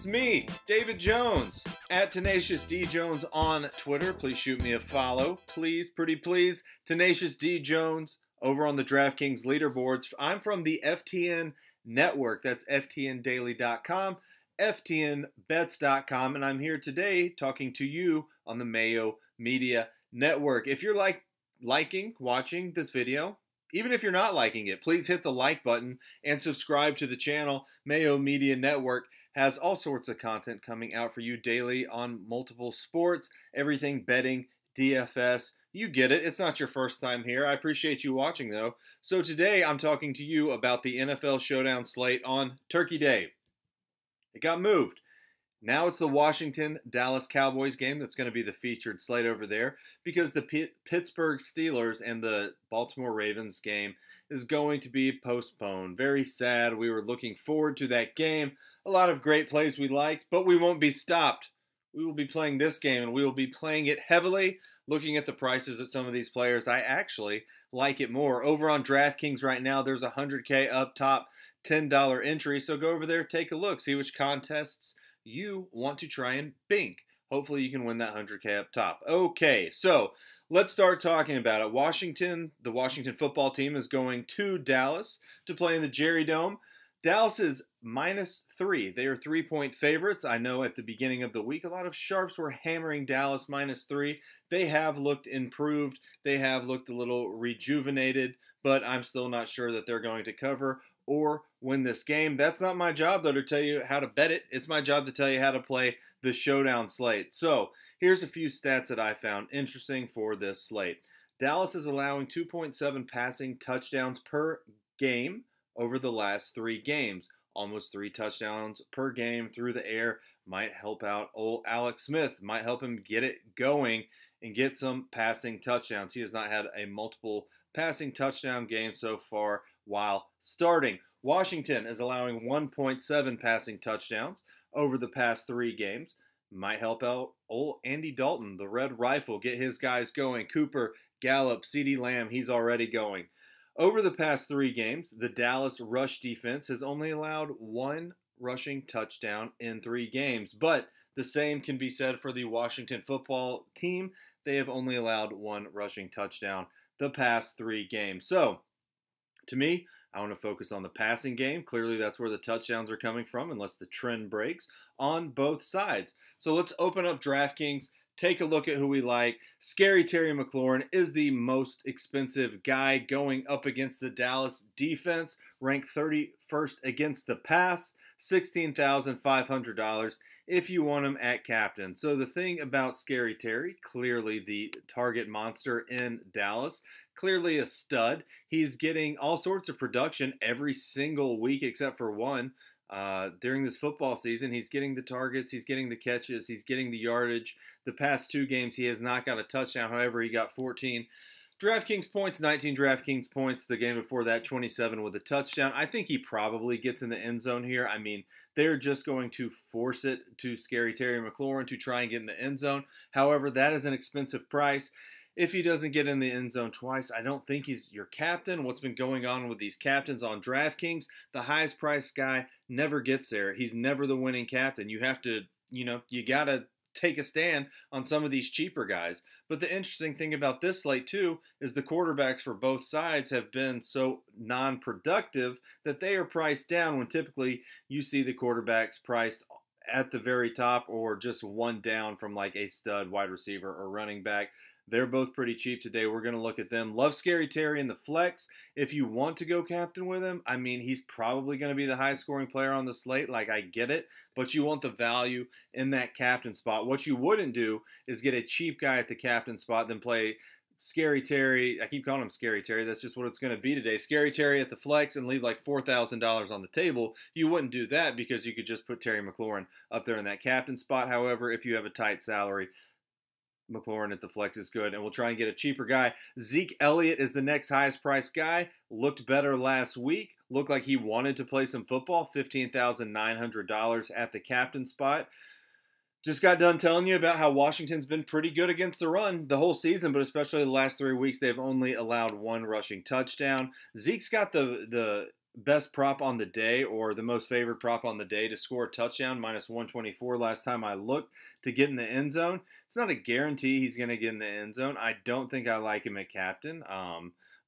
It's me, David Jones, at Tenacious D Jones on Twitter. Please shoot me a follow. Please, pretty please. Tenacious D Jones over on the DraftKings leaderboards. I'm from the FTN Network. That's ftndaily.com, ftnbets.com, and I'm here today talking to you on the Mayo Media Network. If you're watching this video, even if you're not liking it, please hit the like button and subscribe to the channel. Mayo Media Network has all sorts of content coming out for you daily on multiple sports, everything betting, DFS. You get it. It's not your first time here. I appreciate you watching, though. So today I'm talking to you about the NFL Showdown slate on Turkey Day. It got moved. Now it's the Washington-Dallas Cowboys game that's going to be the featured slate over there because the Pittsburgh Steelers and the Baltimore Ravens game is going to be postponed. Very sad. We were looking forward to that game. A lot of great plays we liked, but we won't be stopped. We will be playing this game, and we will be playing it heavily. Looking at the prices of some of these players, I actually like it more. Over on DraftKings right now, there's a $100K up top, $10 entry. So go over there, take a look, see which contests you want to try and bink. Hopefully you can win that 100K up top. Okay, so let's start talking about it. The Washington football team is going to Dallas to play in the Jerry Dome. Dallas is -3. They are 3-point favorites. I know at the beginning of the week, a lot of sharps were hammering Dallas -3. They have looked improved. They have looked a little rejuvenated, but I'm still not sure that they're going to cover or win this game. That's not my job, though, to tell you how to bet it. It's my job to tell you how to play the showdown slate. So here's a few stats that I found interesting for this slate. Dallas is allowing 2.7 passing touchdowns per game over the last 3 games. Almost 3 touchdowns per game through the air might help out old Alex Smith, might help him get it going and get some passing touchdowns. He has not had a multiple passing touchdown game so far while starting. Washington is allowing 1.7 passing touchdowns over the past 3 games. Might help out old Andy Dalton, the Red Rifle, get his guys going. Cooper, Gallup, CeeDee Lamb, he's already going. Over the past 3 games, the Dallas rush defense has only allowed 1 rushing touchdown in 3 games. But the same can be said for the Washington football team. They have only allowed 1 rushing touchdown the past 3 games. So, to me, I want to focus on the passing game. Clearly, that's where the touchdowns are coming from, unless the trend breaks on both sides. So let's open up DraftKings, take a look at who we like. Scary Terry McLaurin is the most expensive guy going up against the Dallas defense, ranked 31st against the pass, $16,500 if you want him at captain. So the thing about Scary Terry, clearly the target monster in Dallas, clearly a stud. He's getting all sorts of production every single week except for one. During this football season, he's getting the targets, he's getting the catches, he's getting the yardage. The past 2 games, he has not got a touchdown. However, he got 14 DraftKings points, 19 DraftKings points. The game before that, 27 with a touchdown. I think he probably gets in the end zone here. I mean, they're just going to force it to Scary Terry McLaurin to try and get in the end zone. However, that is an expensive price. If he doesn't get in the end zone twice, I don't think he's your captain. What's been going on with these captains on DraftKings, the highest priced guy never gets there. He's never the winning captain. You have to, you got to take a stand on some of these cheaper guys. But the interesting thing about this slate, too, is the quarterbacks for both sides have been so non-productive that they are priced down when typically you see the quarterbacks priced at the very top or just one down from like a stud wide receiver or running back. They're both pretty cheap today. We're going to look at them. Love Scary Terry in the flex. If you want to go captain with him, I mean, he's probably going to be the highest scoring player on the slate. Like, I get it. But you want the value in that captain spot. What you wouldn't do is get a cheap guy at the captain spot, then play Scary Terry. I keep calling him Scary Terry. That's just what it's going to be today. Scary Terry at the flex and leave like $4,000 on the table. You wouldn't do that because you could just put Terry McLaurin up there in that captain spot. However, if you have a tight salary, McLaurin at the flex is good, and we'll try and get a cheaper guy. Zeke Elliott is the next highest priced guy. Looked better last week. Looked like he wanted to play some football. $15,900 at the captain spot. Just got done telling you about how Washington's been pretty good against the run the whole season, but especially the last 3 weeks, they've only allowed 1 rushing touchdown. Zeke's got the best prop on the day, or the most favored prop on the day to score a touchdown, minus 124 last time I looked, to get in the end zone. It's not a guarantee he's going to get in the end zone. I don't think I like him at captain.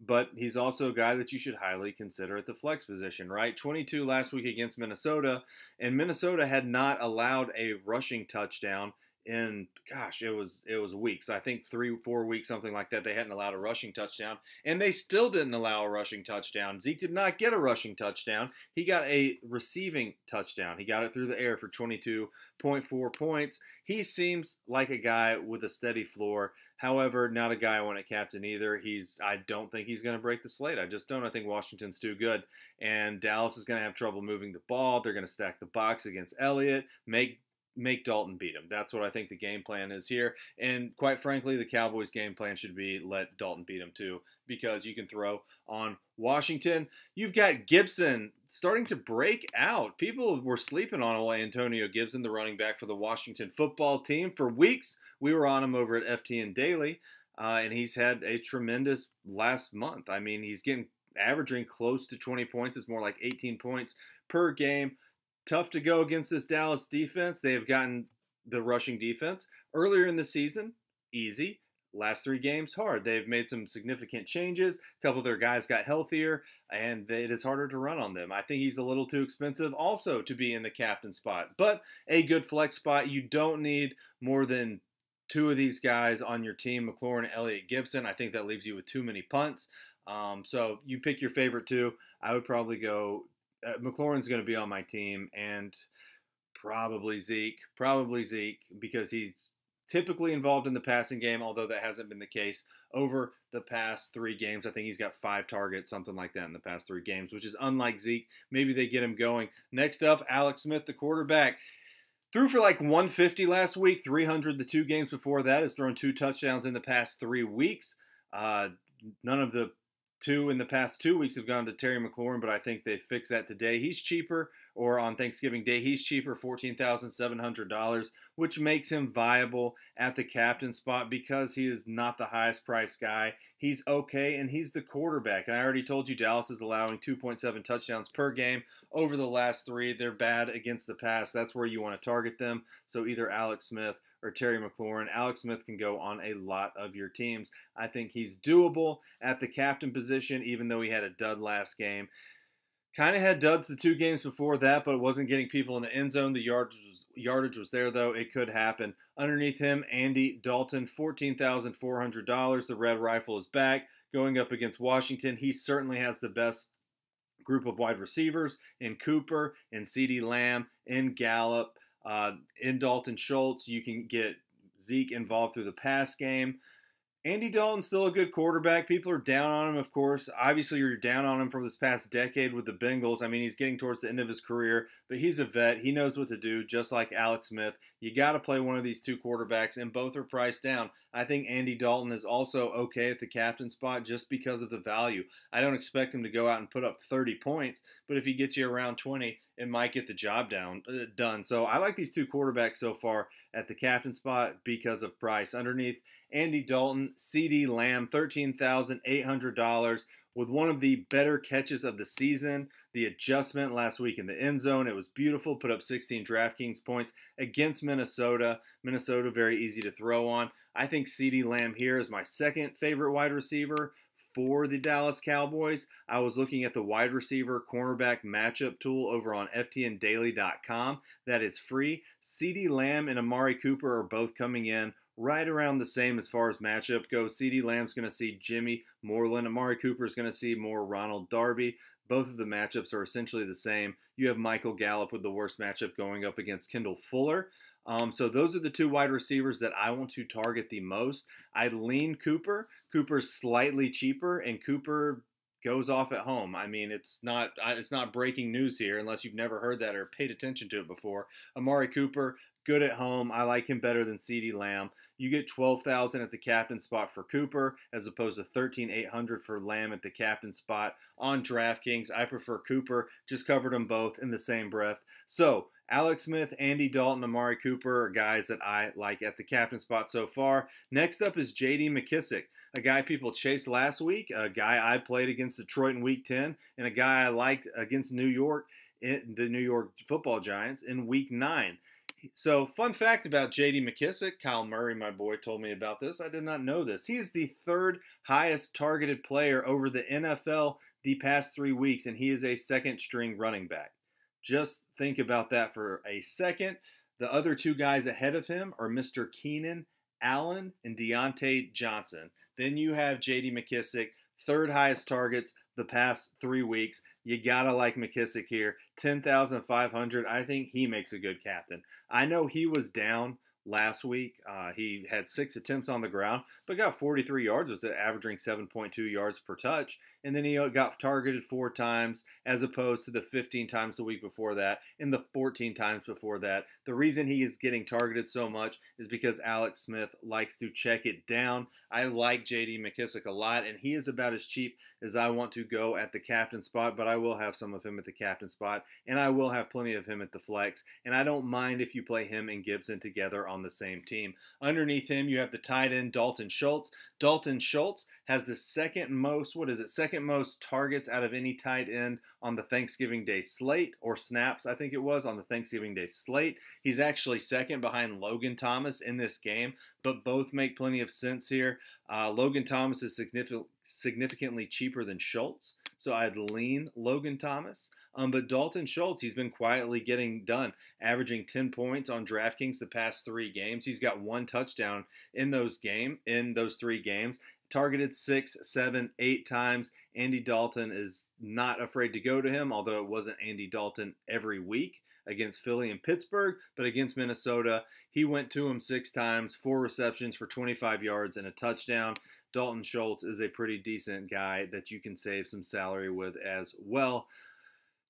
But he's also a guy that you should highly consider at the flex position, right? 22 last week against Minnesota, and Minnesota had not allowed a rushing touchdown in, gosh, it was weeks. I think 3-4 weeks, something like that. They hadn't allowed a rushing touchdown, and they still didn't allow a rushing touchdown. Zeke did not get a rushing touchdown. He got a receiving touchdown. He got it through the air for 22.4 points. He seems like a guy with a steady floor. However, not a guy I want to captain either. I don't think he's going to break the slate. I just don't. I think Washington's too good, and Dallas is going to have trouble moving the ball. They're going to stack the box against Elliott, make Dalton beat him. That's what I think the game plan is here. And quite frankly, the Cowboys' game plan should be let Dalton beat him too, because you can throw on Washington. You've got Gibson starting to break out. People were sleeping on Antonio Gibson, the running back for the Washington football team. For weeks, we were on him over at FTN Daily, and he's had a tremendous last month. I mean, he's averaging close to 20 points. It's more like 18 points per game. Tough to go against this Dallas defense. They have gotten the rushing defense. Earlier in the season, easy. Last 3 games, hard. They've made some significant changes. A couple of their guys got healthier, and it is harder to run on them. I think he's a little too expensive also to be in the captain spot, but a good flex spot. You don't need more than 2 of these guys on your team, McLaurin, Elliott, Gibson. I think that leaves you with too many punts. So you pick your favorite 2. I would probably go McLaurin's going to be on my team, and probably Zeke, because he's typically involved in the passing game, although that hasn't been the case over the past 3 games. I think he's got 5 targets, something like that, in the past 3 games, which is unlike Zeke. Maybe they get him going. Next up, Alex Smith, the quarterback. Threw for like 150 last week, 300 the 2 games before that. Has thrown 2 touchdowns in the past 3 weeks. None of the 2 in the past 2 weeks have gone to Terry McLaurin, but I think they fixed that today. He's cheaper, or on Thanksgiving Day, he's cheaper, $14,700, which makes him viable at the captain spot because he is not the highest priced guy. He's okay, and he's the quarterback. And I already told you Dallas is allowing 2.7 touchdowns per game over the last 3. They're bad against the pass. That's where you want to target them. So either Alex Smith or Terry McLaurin. Alex Smith can go on a lot of your teams. I think he's doable at the captain position, even though he had a dud last game. Kind of had duds the 2 games before that, but it wasn't getting people in the end zone. The yardage was there, though. It could happen. Underneath him, Andy Dalton, $14,400. The Red Rifle is back, going up against Washington. He certainly has the best group of wide receivers in Cooper, in CeeDee Lamb, in Gallup, in Dalton Schultz. You can get Zeke involved through the pass game. Andy Dalton's still a good quarterback. People are down on him, of course. Obviously, you're down on him for this past decade with the Bengals. I mean, he's getting towards the end of his career, but he's a vet. He knows what to do, just like Alex Smith. You got to play one of these 2 quarterbacks, and both are priced down. I think Andy Dalton is also okay at the captain spot just because of the value. I don't expect him to go out and put up 30 points, but if he gets you around 20, it might get the job done. So I like these 2 quarterbacks so far at the captain spot because of price. Underneath Andy Dalton, CeeDee Lamb, $13,800 with one of the better catches of the season. The adjustment last week in the end zone, it was beautiful. Put up 16 DraftKings points against Minnesota. Minnesota, very easy to throw on. I think CeeDee Lamb here is my second favorite wide receiver for the Dallas Cowboys. I was looking at the wide receiver cornerback matchup tool over on ftndaily.com. That is free. CeeDee Lamb and Amari Cooper are both coming in right around the same as far as matchup goes. CeeDee Lamb's going to see Jimmy Moreland. Amari Cooper is going to see more Ronald Darby. Both of the matchups are essentially the same. You have Michael Gallup with the worst matchup going up against Kendall Fuller. So those are the 2 wide receivers that I want to target the most. I lean Cooper. Cooper's slightly cheaper, and Cooper goes off at home. I mean, it's not breaking news here unless you've never heard that or paid attention to it before. Amari Cooper, good at home. I like him better than CeeDee Lamb. You get 12,000 at the captain spot for Cooper as opposed to 13,800 for Lamb at the captain spot on DraftKings. I prefer Cooper. Just covered them both in the same breath. So Alex Smith, Andy Dalton, Amari Cooper are guys that I like at the captain spot so far. Next up is J.D. McKissic, a guy people chased last week, a guy I played against Detroit in Week 10, and a guy I liked against New York, the New York Football Giants, in Week 9. So, fun fact about J.D. McKissic, Kyle Murray, my boy, told me about this. I did not know this. He is the third highest targeted player over the NFL the past 3 weeks, and he is a second-string running back. Just think about that for a second. The other two guys ahead of him are Mr. Keenan Allen and Deontay Johnson. Then you have J.D. McKissic, third highest targets the past 3 weeks. You gotta like McKissic here. 10,500. I think he makes a good captain. I know he was down last week. He had 6 attempts on the ground, but got 43 yards, was averaging 7.2 yards per touch. And then he got targeted 4 times as opposed to the 15 times the week before that and the 14 times before that. The reason he is getting targeted so much is because Alex Smith likes to check it down. I like J.D. McKissic a lot, and he is about as cheap as I want to go at the captain spot, but I will have some of him at the captain spot, and I will have plenty of him at the flex, and I don't mind if you play him and Gibson together on the same team. Underneath him, you have the tight end Dalton Schultz. Dalton Schultz has the second most targets out of any tight end on the Thanksgiving Day slate, or snaps, I think it was, on the Thanksgiving Day slate. He's actually second behind Logan Thomas in this game, but both make plenty of sense here. Logan Thomas is significantly cheaper than Schultz, so I'd lean Logan Thomas. But Dalton Schultz, he's been quietly getting done, averaging 10 points on DraftKings the past 3 games. He's got 1 touchdown in those 3 games. Targeted 6, 7, 8 times. Andy Dalton is not afraid to go to him, although it wasn't Andy Dalton every week against Philly and Pittsburgh, but against Minnesota, he went to him 6 times, 4 receptions for 25 yards and a touchdown. Dalton Schultz is a pretty decent guy that you can save some salary with as well.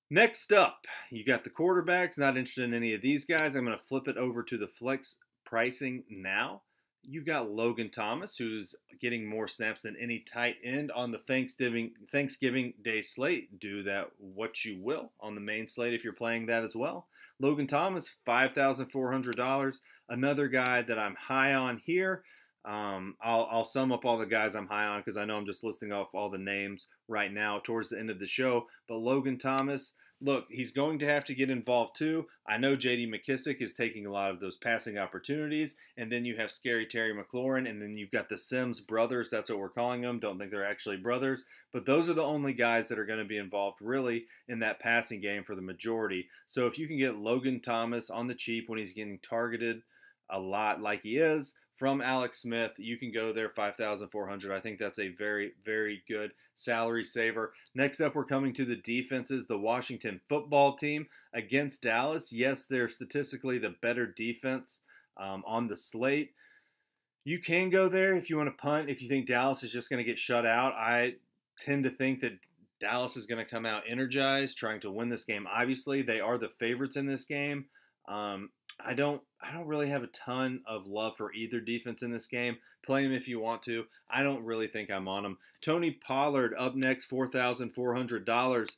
Next up, you got the quarterbacks. Not interested in any of these guys. I'm going to flip it over to the flex pricing now. You've got Logan Thomas, who's getting more snaps than any tight end on the Thanksgiving Day slate. Do that what you will on the main slate if you're playing that as well. Logan Thomas, $5,400. Another guy that I'm high on here. I'll sum up all the guys I'm high on because I know I'm just listing off all the names right now towards the end of the show. But Logan Thomas, look, he's going to have to get involved too. I know J.D. McKissic is taking a lot of those passing opportunities. And then you have Scary Terry McLaurin. And then you've got the Sims brothers. That's what we're calling them. Don't think they're actually brothers. But those are the only guys that are going to be involved really in that passing game for the majority. So if you can get Logan Thomas on the cheap when he's getting targeted a lot like he is from Alex Smith, you can go there, $5,400. I think that's a very, very good salary saver. Next up, we're coming to the defenses. The Washington football team against Dallas. Yes, they're statistically the better defense on the slate. You can go there if you want to punt. If you think Dallas is just going to get shut out, I tend to think that Dallas is going to come out energized, trying to win this game. Obviously, they are the favorites in this game. I don't really have a ton of love for either defense in this game. Play them if you want to. I don't really think I'm on them. Tony Pollard up next, $4,400.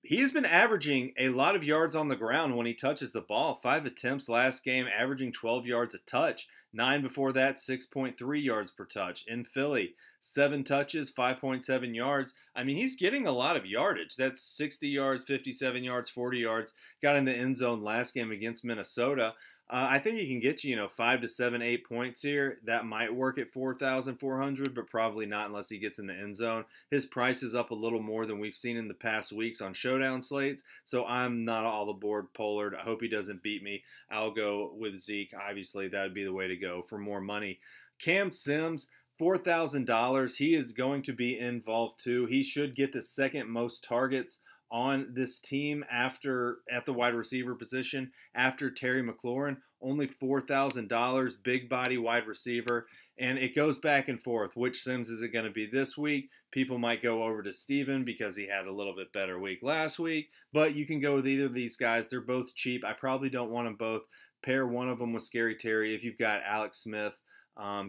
He has been averaging a lot of yards on the ground when he touches the ball. 5 attempts last game, averaging 12 yards a touch. 9 before that, 6.3 yards per touch. In Philly, 7 touches, 5.7 yards. I mean, he's getting a lot of yardage. That's 60 yards, 57 yards, 40 yards. Got in the end zone last game against Minnesota. I think he can get you, 5 to 7, 8 points here. That might work at $4,400, but probably not unless he gets in the end zone. His price is up a little more than we've seen in the past weeks on showdown slates, so I'm not all aboard Pollard. I hope he doesn't beat me. I'll go with Zeke. Obviously, that would be the way to go for more money. Cam Sims, $4,000. He is going to be involved too. He should get the second most targets on this team at the wide receiver position after Terry McLaurin. Only $4,000, big body wide receiver. And it goes back and forth. Which Sims is it going to be this week? People might go over to Steven because he had a little bit better week last week. But you can go with either of these guys. They're both cheap. I probably don't want them both. Pair one of them with Scary Terry if you've got Alex Smith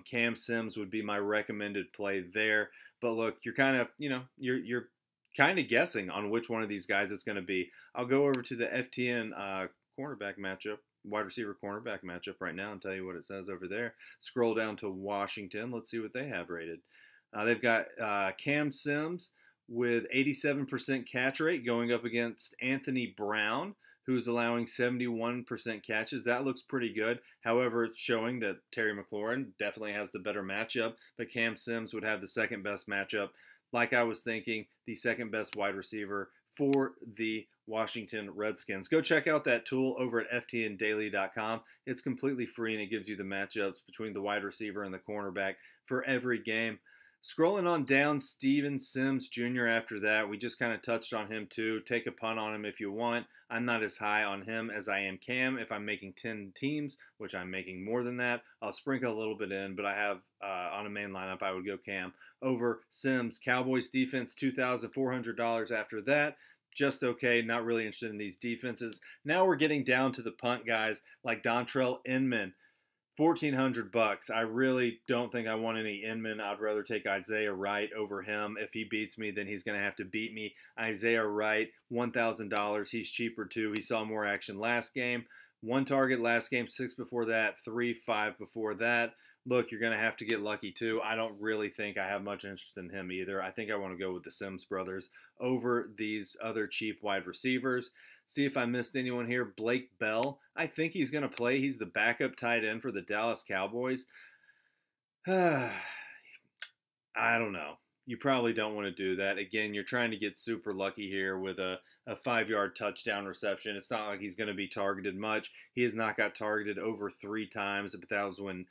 Cam Sims would be my recommended play there. But look, you're kind of, you're kind of guessing on which one of these guys it's going to be. I'll go over to the FTN cornerback matchup, wide receiver cornerback matchup right now and tell you what it says over there. Scroll down to Washington. Let's see what they have rated. They've got Cam Sims with 87% catch rate going up against Anthony Brown, who's allowing 71% catches. That looks pretty good. However, it's showing that Terry McLaurin definitely has the better matchup, but Cam Sims would have the second best matchup. Like I was thinking, the second best wide receiver for the Washington Redskins. Go check out that tool over at ftndaily.com. It's completely free, and it gives you the matchups between the wide receiver and the cornerback for every game. Scrolling on down, Steven Sims Jr. after that. We just kind of touched on him too. Take a punt on him if you want. I'm not as high on him as I am Cam. If I'm making 10 teams, which I'm making more than that, I'll sprinkle a little bit in, but I have on a main lineup, I would go Cam over Sims. Cowboys defense, $2,400 after that. Just okay, not really interested in these defenses. Now we're getting down to the punt guys like Dontrell Inman. $1,400. I really don't think I want any Inman. I'd rather take Isaiah Wright over him. If he beats me, then he's going to have to beat me. Isaiah Wright, $1,000. He's cheaper too. He saw more action last game. 1 target last game, 6 before that, 3, 5 before that. Look, you're going to have to get lucky too. I don't really think I have much interest in him either. I think I want to go with the Sims brothers over these other cheap wide receivers. See if I missed anyone here. Blake Bell. I think he's going to play. He's the backup tight end for the Dallas Cowboys. I don't know. You probably don't want to do that. Again, you're trying to get super lucky here with a 5-yard touchdown reception. It's not like he's going to be targeted much. He has not got targeted over 3 times, but that was when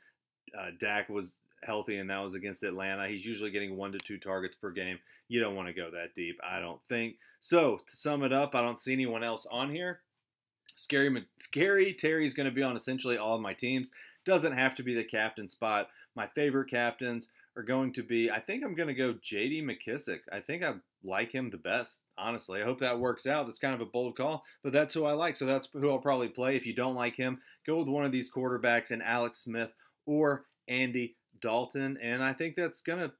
Dak was healthy, and that was against Atlanta. He's usually getting 1 to 2 targets per game. You don't want to go that deep, I don't think. So, to sum it up, I don't see anyone else on here. Scary Terry's going to be on essentially all of my teams. Doesn't have to be the captain spot. My favorite captains are going to be, I think I'm going to go J.D. McKissic. I think I like him the best, honestly. I hope that works out. That's kind of a bold call, but that's who I like, so that's who I'll probably play. If you don't like him, go with one of these quarterbacks in Alex Smith or Andy Dalton, and I think that's gonna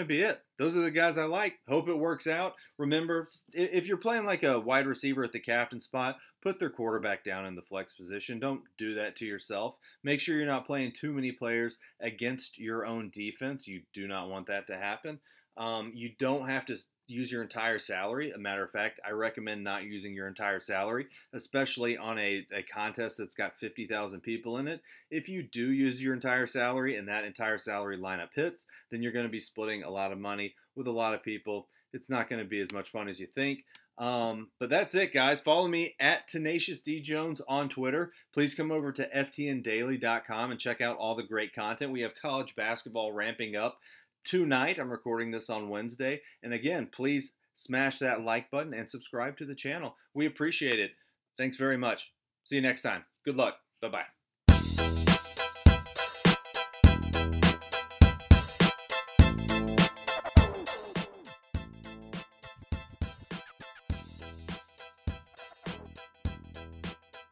be it. Those are the guys I like. Hope it works out. Remember, if you're playing like a wide receiver at the captain spot, put their quarterback down in the flex position. Don't do that to yourself. Make sure you're not playing too many players against your own defense. You do not want that to happen. You don't have to use your entire salary. A matter of fact, I recommend not using your entire salary, especially on a contest that's got 50,000 people in it. If you do use your entire salary and that entire salary lineup hits, then you're going to be splitting a lot of money with a lot of people. It's not going to be as much fun as you think. But that's it, guys. Follow me at Tenacious D Jones on Twitter. Please come over to ftndaily.com and check out all the great content. We have college basketball ramping up tonight. I'm recording this on Wednesday. And again, please smash that like button and subscribe to the channel. We appreciate it. Thanks very much. See you next time. Good luck. Bye-bye.